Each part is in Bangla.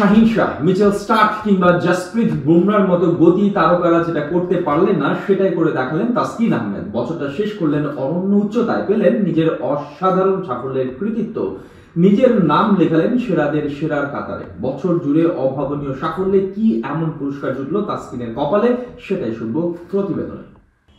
শাহিন শাহ, মিচেল স্টার্ক কিংবা জাসপ্রীত বুমরার মতো গতি তারকারা যেটা করতে পারলেন না সেটাই করে দেখালেন তাসকিন আহমেদ। বছরটা শেষ করলেন অনন্য উচ্চতায়, পেলেন নিজের অসাধারণ সাফল্যের কৃতিত্ব, নিজের নাম লেখালেন সেরাদের সেরার কাতারে। বছর জুড়ে অভাবনীয় সাফল্যে কি এমন পুরস্কার জুটল তাসকিনের কপালে, সেটাই শুনবো প্রতিবেদনে।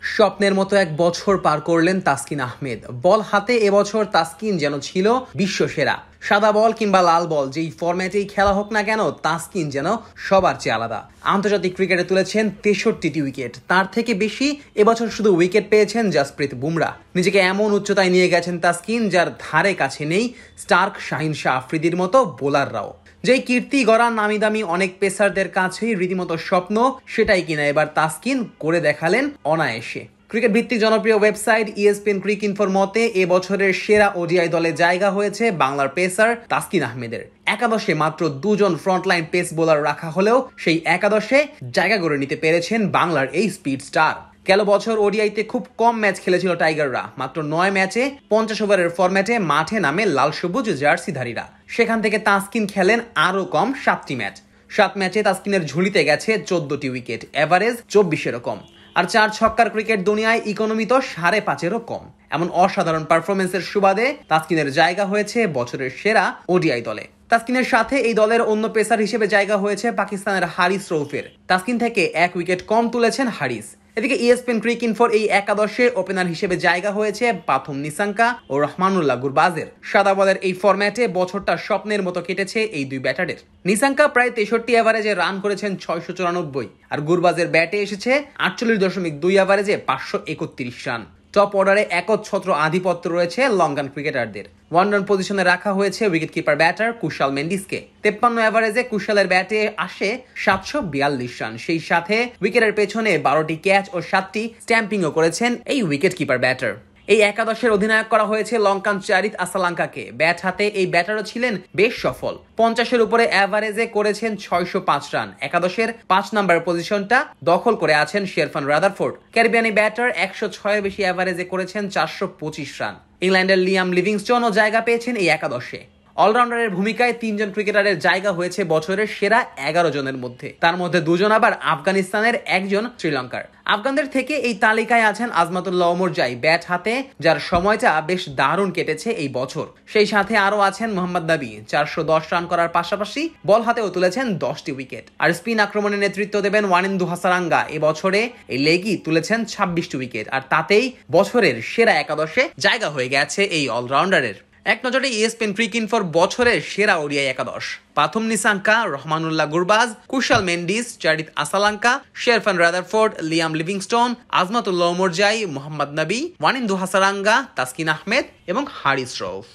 স্বপ্নের মতো এক বছর পার করলেন তাসকিন আহমেদ। বল হাতে এবছর তাসকিন যেন ছিল বিশ্বসেরা। সাদা বল কিংবা লাল বল যেই ফরম্যাটেই খেলা হোক না কেন, তাসকিন যেন সবার চেয়ে আলাদা। আন্তর্জাতিক ক্রিকেটে তুলেছেন 63টি উইকেট, তার থেকে বেশি এবছর শুধু উইকেট পেয়েছেন জাসপ্রীত বুমরা। নিজেকে এমন উচ্চতায় নিয়ে গেছেন তাসকিন যার ধারে কাছে নেই স্টার্ক, শাহিন শাহ আফ্রিদির মতো বোলাররাও। যেই কীর্তি গড়া নামি দামি অনেক পেসারদের কাছেই রীতিমতো স্বপ্ন, সেটাই কিনা এবার তাসকিন করে দেখালেন অনায়াসে। ক্রিকেট ভিত্তিক জনপ্রিয় ওয়েবসাইট ESPN ক্রিকইনফোর মতে এবছরের সেরা ওডিআই দলে জায়গা হয়েছে বাংলার পেসার তাসকিন আহমেদের। একাদশে মাত্র দুজন ফ্রন্টলাইন পেস বোলার রাখা হলেও সেই একাদশে জায়গা করে নিতে পেরেছেন বাংলার এই স্পিড স্টার। গেল বছর ওডিআইতে খুব কম ম্যাচ খেলেছিল টাইগাররা। মাত্র 9 ম্যাচে 50 ওভারের ফরম্যাটে মাঠে নামে লাল সবুজ জার্সিধারীরা। সেখান থেকে তাসকিন খেলেন আরো কম 7টি ম্যাচ। 7 ম্যাচে তাসকিনের ঝুলিতে গেছে 14টি উইকেট, এভারেজ 24-এরও কম। আর 4 ছক্কার ক্রিকেট দুনিয়ায় ইকোনমি তো 5.5-এরও কম। এমন অসাধারণ পারফরমেন্সের সুবাদে তাসকিনের জায়গা হয়েছে বছরের সেরা ওডিআই দলে। তাসকিনের সাথে এই দলের অন্য পেসার হিসেবে জায়গা হয়েছে পাকিস্তানের হারিস রৌফের। তাসকিন থেকে 1 উইকেট কম তুলেছেন হারিস। এদিকে ESPN ক্রিকইনফোর এই একাদশে ওপেনার হিসেবে জায়গা হয়েছে পাথম নিসাঙ্কা ও রহমানুল্লাহ গুরবাজের। সাদা বলের এই ফরম্যাটে বছরটা স্বপ্নের মতো কেটেছে এই দুই ব্যাটারের। নিসাঙ্কা প্রায় 63 এভারেজে রান করেছেন 694, আর গুরবাজের ব্যাটে এসেছে 48.2 এভারেজে 531 রান। টপ অর্ডারে একচ্ছত্র আধিপত্য রয়েছে লঙ্কান ক্রিকেটারদের। 1 রান পজিশনে রাখা হয়েছে উইকেট কিপার ব্যাটার কুশাল মেন্ডিসকে। 53 এভারেজে কুশালের ব্যাটে আসে 742 রান। সেই সাথে উইকেটের পেছনে 12টি ক্যাচ ও 7টি স্ট্যাম্পিংও করেছেন এই উইকেট কিপার ব্যাটার। এই একাদশের অধিনায়ক করা হয়েছে লঙ্কান চারিত আসালাঙ্কাকে। ব্যাট হাতে এই ব্যাটারও ছিলেন বেশ সফল। 50-এর উপরে এভারেজে করেছেন 605 রান। একাদশের 5 নম্বর পজিশনটা দখল করে আছেন শেরফান রাদারফোর্ড। ক্যারিবিয়ানি ব্যাটার 106-এর বেশি এভারেজে করেছেন 425 রান। ইংল্যান্ডের লিয়াম লিভিংস্টনও জায়গা পেয়েছেন এই একাদশে। অলরাউন্ডারের ভূমিকায় 3 জন ক্রিকেটারের জায়গা হয়েছে বছরের সেরা 11 জনের মধ্যে। তার মধ্যে 2 জন আবার আফগানিস্তানের, 1 জন শ্রীলঙ্কার। আফগানদের থেকে এই তালিকায় আছেন আজমাতুল্লাহ ওমরজাই, ব্যাট হাতে যার সময়টা বেশ দারুণ কেটেছে এই বছর। সেই সাথে আরো আছেন মোহাম্মদ নবী, 410 রান করার পাশাপাশি বল হাতেও তুলেছেন 10টি উইকেট। আর স্পিন আক্রমণে নেতৃত্ব দেবেন ওয়ানিন্দু হাসারাঙ্গা। এবছরে এই লেগই তুলেছেন 26টি উইকেট, আর তাতেই বছরের সেরা একাদশে জায়গা হয়ে গেছে এই অলরাউন্ডারের। এক নজরে ESPN ক্রিকইনফোর বছরের সেরা ওডিআই একাদশ: Pathum Nissanka, Rahmanullah Gurbaz, Kusal Mendis, Charith Asalanka, Sherfane Rutherford, Liam Livingstone, Azmatullah Omarzai, Mohammad Nabi, Wanindu Hasaranga, Taskin Ahmed এবং হারিস রৌফ।